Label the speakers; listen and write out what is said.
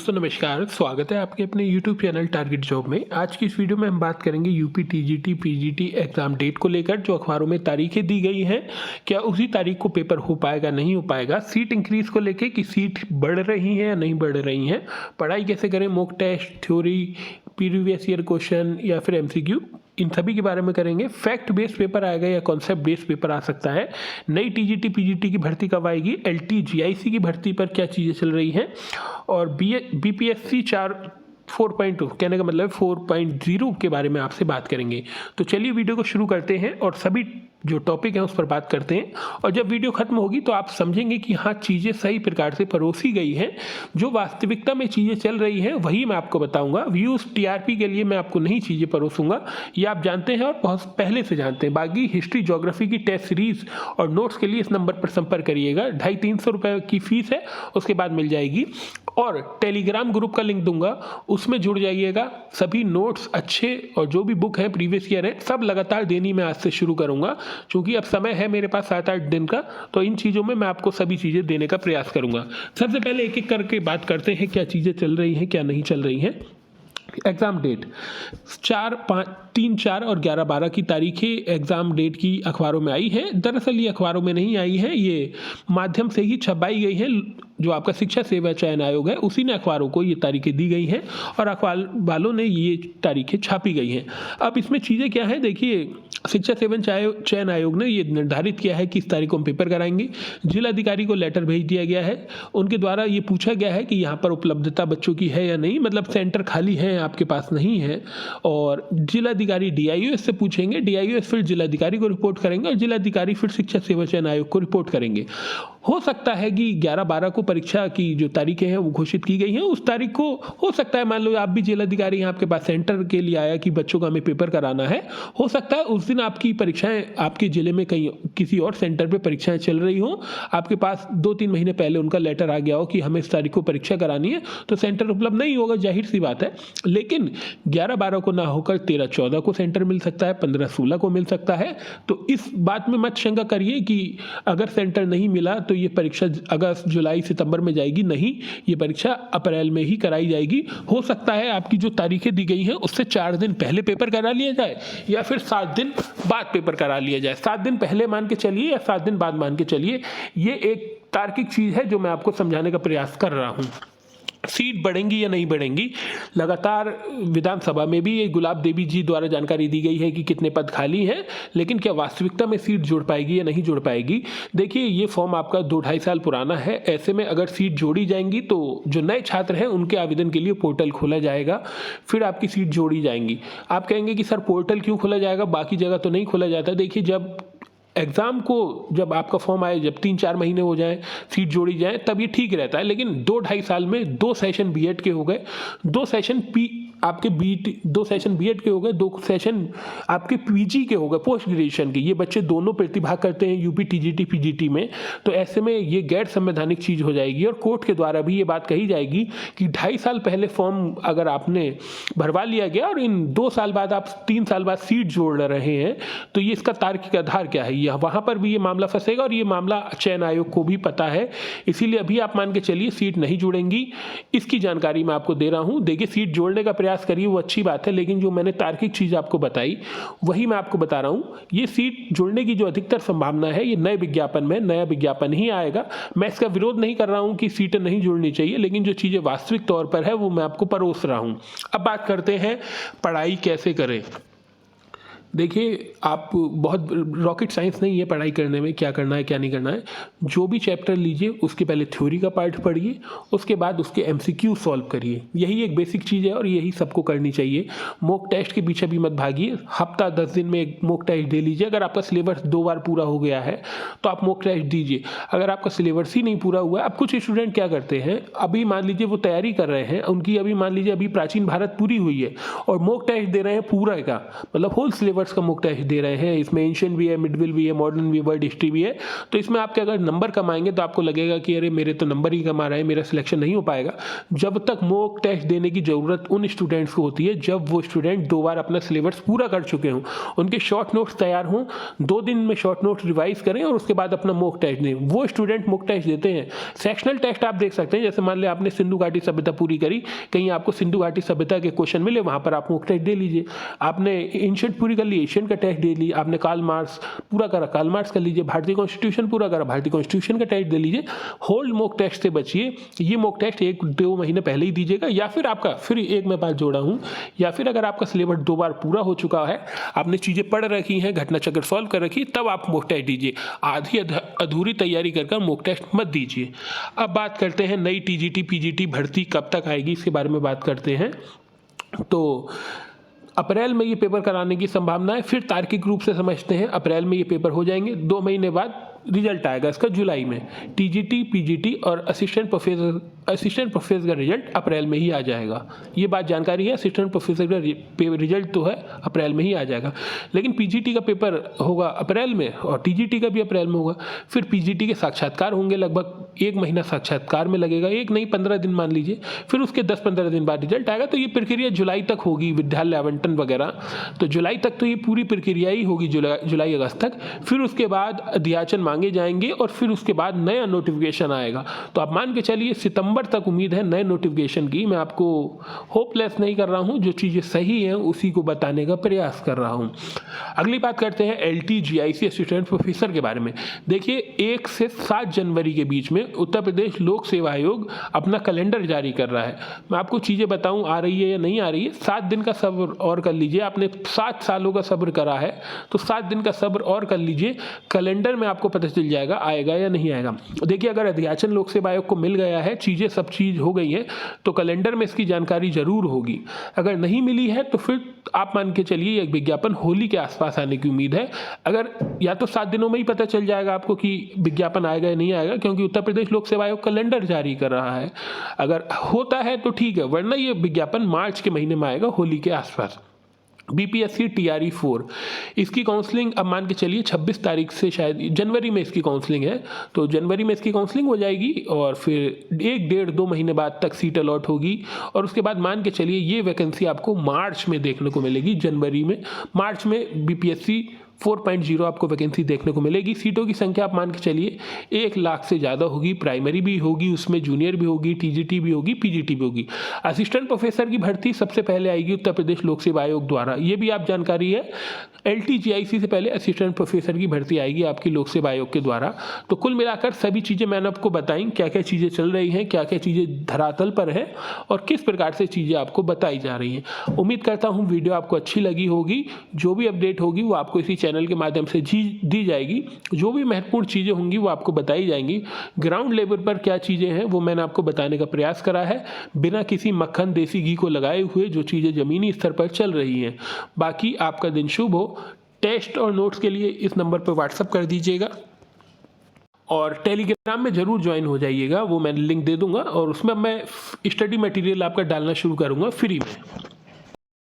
Speaker 1: दोस्तों नमस्कार, स्वागत है आपके अपने YouTube चैनल टारगेट जॉब में। आज की इस वीडियो में हम बात करेंगे UP TGT PGT exam date को लेकर। जो अखबारों में तारीखें दी गई हैं, क्या उसी तारीख को पेपर हो पाएगा नहीं हो पाएगा। सीट इंक्रीज को लेकर कि सीट बढ़ रही हैं या नहीं बढ़ रही हैं, पढ़ाई कैसे करें, mock test, theory, previous year question या फिर MCQ, इन सभी के बारे में करेंगे। फैक्ट बेस्ड पेपर आएगा या कॉन्सेप्ट बेस्ड पेपर आ सकता है। नई टीजीटी पीजीटी की भर्ती कब आएगी, LT GIC की भर्ती पर क्या चीज़ें चल रही हैं, और BPSC 4.2 कहने का मतलब 4.0 के बारे में आपसे बात करेंगे। तो चलिए वीडियो को शुरू करते हैं और सभी जो टॉपिक हैं उस पर बात करते हैं। और जब वीडियो खत्म होगी तो आप समझेंगे कि हाँ, चीज़ें सही प्रकार से परोसी गई हैं। जो वास्तविकता में चीज़ें चल रही हैं वही मैं आपको बताऊंगा। व्यूज़ TRP के लिए मैं आपको नहीं चीज़ें परोसूंगा, ये आप जानते हैं और बहुत पहले से जानते हैं। बाकी हिस्ट्री ज्योग्राफी की टेस्ट सीरीज और नोट्स के लिए इस नंबर पर संपर्क करिएगा। 250-300 रुपये की फीस है, उसके बाद मिल जाएगी। और टेलीग्राम ग्रुप का लिंक दूंगा, उसमें जुड़ जाइएगा। सभी नोट्स अच्छे और जो भी बुक है प्रीवियस ईयर है सब लगातार देनी मैं आज से शुरू करूंगा, क्योंकि अब समय है मेरे पास 7-8 दिन का। तो इन चीज़ों में मैं आपको सभी चीज़ें देने का प्रयास करूंगा। सबसे पहले एक एक करके बात करते हैं, क्या चीज़ें चल रही हैं क्या नहीं चल रही हैं। एग्ज़ाम डेट 3, 4 और 11-12 की तारीखें एग्ज़ाम डेट की अखबारों में आई है। दरअसल ये अखबारों में नहीं आई है, ये माध्यम से ही छपाई गई है। जो आपका शिक्षा सेवा चयन आयोग है उसी ने अखबारों को ये तारीखें दी गई हैं और अखबार वालों ने ये तारीखें छापी गई हैं। अब इसमें चीज़ें क्या हैं, देखिए, शिक्षा सेवा चयन आयोग ने ये निर्धारित किया है कि इस तारीख को हम पेपर कराएंगे। जिलाधिकारी को लेटर भेज दिया गया है, उनके द्वारा ये पूछा गया है कि यहाँ पर उपलब्धता बच्चों की है या नहीं, मतलब सेंटर खाली है आपके पास नहीं है। और जिलाधिकारी DIOS से पूछेंगे, DIOS फिर जिलाधिकारी को रिपोर्ट करेंगे और जिलाधिकारी फिर शिक्षा सेवा चयन आयोग को रिपोर्ट करेंगे। हो सकता है कि 11-12 को परीक्षा की जो तारीखें हैं वो घोषित की गई हैं, उस तारीख को हो सकता है, मान लो आप भी जिलाधिकारी हैं, आपके पास सेंटर के लिए आया कि बच्चों का हमें पेपर कराना है, हो सकता है उस दिन आपकी परीक्षाएं आपके जिले में कहीं किसी और सेंटर पे परीक्षाएं चल रही हों, आपके पास 2-3 महीने पहले उनका लेटर आ गया हो कि हमें इस तारीख को परीक्षा करानी है, तो सेंटर उपलब्ध नहीं होगा, जाहिर सी बात है। लेकिन 11-12 को ना होकर 13-14 को सेंटर मिल सकता है, 15-16 को मिल सकता है। तो इस बात में मत शंका करिए कि अगर सेंटर नहीं मिला तो ये परीक्षा अगस्त, जुलाई, सितंबर में जाएगी। नहीं, ये परीक्षा अप्रैल में ही कराई जाएगी। हो सकता है आपकी जो तारीखें दी गई हैं उससे 4 दिन पहले पेपर करा लिया जाए या फिर 7 दिन बाद पेपर करा लिया जाए। 7 दिन पहले मान के चलिए या 7 दिन बाद मान के चलिए, ये एक तार्किक चीज़ है जो मैं आपको समझाने का प्रयास कर रहा हूँ। सीट बढ़ेंगी या नहीं बढ़ेंगी, लगातार विधानसभा में भी ये गुलाब देवी जी द्वारा जानकारी दी गई है कि कितने पद खाली हैं, लेकिन क्या वास्तविकता में सीट जुड़ पाएगी या नहीं जुड़ पाएगी। देखिए, ये फॉर्म आपका 2-2.5 साल पुराना है। ऐसे में अगर सीट जोड़ी जाएंगी तो जो नए छात्र हैं उनके आवेदन के लिए पोर्टल खोला जाएगा, फिर आपकी सीट जोड़ी जाएंगी। आप कहेंगे कि सर पोर्टल क्यों खोला जाएगा, बाकी जगह तो नहीं खोला जाता। देखिए, जब एग्ज़ाम को जब आपका फॉर्म आए, जब 3-4 महीने हो जाए, सीट जोड़ी जाए, तब ये ठीक रहता है। लेकिन 2-2.5 साल में 2 सेशन BED के हो गए, 2 सेशन आपके 2 सेशन BED के हो गए, 2 सेशन आपके PG के हो गए, पोस्ट ग्रेजुएशन के। ये बच्चे दोनों प्रतिभाग करते हैं यूपी TGT PGT में। तो ऐसे में ये गैर संवैधानिक चीज़ हो जाएगी और कोर्ट के द्वारा भी ये बात कही जाएगी कि 2.5 साल पहले फॉर्म अगर आपने भरवा लिया गया और इन 2 साल बाद आप 3 साल बाद सीट जोड़ रहे हैं, तो ये इसका तार्किक आधार क्या है। वहाँ पर भी ये मामला फंसेगा और ये मामला चयन आयोग को भी पता है। इसीलिए अभी आप मान के चलिए सीट नहीं जुड़ेंगी, इसकी जानकारी मैं आपको दे रहा हूँ। देखिए, सीट जोड़ने का प्रयास करिए, वो अच्छी बात है, लेकिन जो मैंने तार्किक चीज़ आपको बताई वही मैं आपको बता रहा हूँ। ये सीट जुड़ने की जो अधिकतर संभावना है, ये नए विज्ञापन में नया विज्ञापन ही आएगा। मैं इसका विरोध नहीं कर रहा हूँ कि सीटें नहीं जुड़नी चाहिए, लेकिन जो चीज़ें वास्तविक तौर पर है वो मैं आपको परोस रहा हूँ। अब बात करते हैं पढ़ाई कैसे करें। देखिए, आप बहुत रॉकेट साइंस नहीं है पढ़ाई करने में, क्या करना है क्या नहीं करना है। जो भी चैप्टर लीजिए उसके पहले थ्योरी का पार्ट पढ़िए, उसके बाद उसके MCQ सॉल्व करिए। यही एक बेसिक चीज़ है और यही सबको करनी चाहिए। मॉक टेस्ट के पीछे भी मत भागिए। हफ्ता 10 दिन में एक मॉक टेस्ट दे लीजिए। अगर आपका सिलेबस 2 बार पूरा हो गया है तो आप मॉक टेस्ट दीजिए। अगर आपका सिलेबस ही नहीं पूरा हुआ है, अब कुछ स्टूडेंट क्या करते हैं, अभी मान लीजिए वो तैयारी कर रहे हैं, उनकी अभी मान लीजिए अभी प्राचीन भारत पूरी हुई है और मॉक टेस्ट दे रहे हैं पूरा का, मतलब होल सिलेबस सिलेबस का मॉक टेस्ट दे रहे हैं। इसमें एंशिएंट भी है, मिडविल भी है, मॉडर्न भी है, वर्ल्ड हिस्ट्री भी है। तो इसमें आपके अगर नंबर कम आएंगे तो आपको लगेगा कि अरे मेरे तो नंबर ही कम आ रहा है, मेरा सिलेक्शन नहीं हो पाएगा। जब तक मॉक टेस्ट देने की ज़रूरत उन स्टूडेंट्स को होती है जब वो स्टूडेंट 2 बार अपना सिलेबस पूरा कर चुके हों, उनके शॉर्ट नोट्स तैयार हों, 2 दिन में शॉर्ट नोट्स रिवाइज करें और उसके बाद अपना मॉक टेस्ट दें। वो स्टूडेंट मॉक टेस्ट देते हैं। सेक्शनल टेस्ट आप देख सकते हैं, जैसे मान लिया आपने सिंधु घाटी सभ्यता पूरी करी, कहीं आपको सिंधु घाटी सभ्यता के क्वेश्चन मिले, वहाँ पर आप मॉक टेस्ट दे लीजिए। आपने एंशिएंट पूरी कर ली, एशियन का टेस्ट दे ली। आपने कार्ल मार्क्स पूरा करा, कार्ल मार्क्स कर लीजिए। भारतीय कॉन्स्टिट्यूशन पूरा करा, भारतीय कॉन्स्टिट्यूशन का टेस्ट दे लीजिए। होल्ड मॉक टेस्ट से बचिए। ये मॉक टेस्ट 1-2 महीने पहले ही दीजिएगा, या फिर आपका फिर एक मैं बात जोड़ा हूँ, या फिर अगर आपका सिलेबस 2 बार पूरा हो चुका है, आपने चीज़ें पढ़ रखी हैं, घटना चक्र सॉल्व कर रखी, तब आप मॉक टेस्ट दीजिए। आधी अधूरी तैयारी कर मॉक टेस्ट मत दीजिए। अब बात करते हैं नई टीजीटी पीजीटी भर्ती कब तक आएगी, इसके बारे में बात करते हैं। तो अप्रैल में ये पेपर कराने की संभावना है। फिर तार्किक रूप से समझते हैं, अप्रैल में ये पेपर हो जाएंगे। 2 महीने बाद रिजल्ट आएगा इसका जुलाई में। टीजीटी पीजीटी और असिस्टेंट प्रोफेसर का रिजल्ट अप्रैल में ही आ जाएगा। ये बात जानकारी है, असिस्टेंट प्रोफेसर का रिजल्ट तो है अप्रैल में ही आ जाएगा। लेकिन पीजीटी का पेपर होगा अप्रैल में और टीजीटी का भी अप्रैल में होगा। फिर पीजीटी के साक्षात्कार होंगे, लगभग 1 महीना साक्षात्कार में लगेगा, 1 नहीं 15 दिन मान लीजिए। फिर उसके 10-15 दिन बाद रिजल्ट आएगा। तो ये प्रक्रिया जुलाई तक होगी, विद्यालय आवंटन वगैरह। तो जुलाई तक तो ये पूरी प्रक्रिया ही होगी, जुलाई अगस्त तक। फिर उसके बाद अध्याचन मांगे जाएंगे और फिर उसके बाद नया नोटिफिकेशन आएगा। तो आप मान के चलिए सितंबर तक उम्मीद है नए नोटिफिकेशन की। मैं आपको होपलेस नहीं कर रहा हूं, जो चीज़ें सही हैं उसी को बताने का प्रयास कर रहा हूं। अगली बात करते हैं LTGIC असिस्टेंट प्रोफेसर के बारे में। देखिए 1 से 7 जनवरी के बीच में उत्तर प्रदेश लोक सेवा आयोग अपना कैलेंडर जारी कर रहा है। मैं आपको चीज़ें बताऊं आ रही है या नहीं आ रही है। 7 दिन का सब्र और कर लीजिए। आपने 7 सालों का सब्र करा है तो 7 दिन का सब्र और कर लीजिए। कैलेंडर में आपको पता चल जाएगा आएगा या नहीं आएगा। देखिए अगर अध्याचन लोक सेवा आयोग को मिल गया है, चीज़ें सब चीज़ हो गई हैं, तो कैलेंडर में इसकी जानकारी जरूर होगी। अगर नहीं मिली है तो फिर आप मान के चलिए एक विज्ञापन होली के आसपास आने की उम्मीद है। अगर या तो 7 दिनों में ही पता चल जाएगा आपको कि विज्ञापन आएगा या नहीं आएगा, क्योंकि उत्तर प्रदेश लोक सेवा आयोग कैलेंडर जारी कर रहा है। अगर होता है तो ठीक है, वरना ये विज्ञापन मार्च के महीने में आएगा, होली के आसपास। BPSC TRE 4 इसकी काउंसलिंग अब मान के चलिए 26 तारीख से, शायद जनवरी में इसकी काउंसलिंग है। तो जनवरी में इसकी काउंसलिंग हो जाएगी और फिर 1-1.5-2 महीने बाद तक सीट अलॉट होगी। और उसके बाद मान के चलिए ये वैकेंसी आपको मार्च में देखने को मिलेगी। जनवरी में, मार्च में BPSC 4.0 आपको वैकेंसी देखने को मिलेगी। सीटों की संख्या आप मान के चलिए 1 लाख से ज़्यादा होगी। प्राइमरी भी होगी, उसमें जूनियर भी होगी, TGT भी होगी, PGT भी होगी। असिस्टेंट प्रोफेसर की भर्ती सबसे पहले आएगी उत्तर प्रदेश लोक सेवा आयोग द्वारा, ये भी आप जानकारी है। LTGIC से पहले असिस्टेंट प्रोफेसर की भर्ती आएगी आपकी लोक सेवा आयोग के द्वारा। तो कुल मिलाकर सभी चीज़ें मैंने आपको बताई, क्या क्या चीज़ें चल रही हैं, क्या क्या चीज़ें धरातल पर है और किस प्रकार से चीज़ें आपको बताई जा रही हैं। उम्मीद करता हूँ वीडियो आपको अच्छी लगी होगी। जो भी अपडेट होगी वो आपको इसी चैनल के माध्यम से दी जाएगी। जो भी महत्वपूर्ण चीज़ें होंगी वो आपको बताई जाएंगी। ग्राउंड लेवल पर क्या चीज़ें हैं वो मैंने आपको बताने का प्रयास करा है, बिना किसी मक्खन देसी घी को लगाए हुए, जो चीज़ें ज़मीनी स्तर पर चल रही हैं। बाकी आपका दिन शुभ हो। टेस्ट और नोट्स के लिए इस नंबर पर व्हाट्सअप कर दीजिएगा और टेलीग्राम में ज़रूर ज्वाइन हो जाइएगा, वो मैं लिंक दे दूंगा और उसमें मैं स्टडी मटेरियल आपका डालना शुरू करूँगा फ्री में।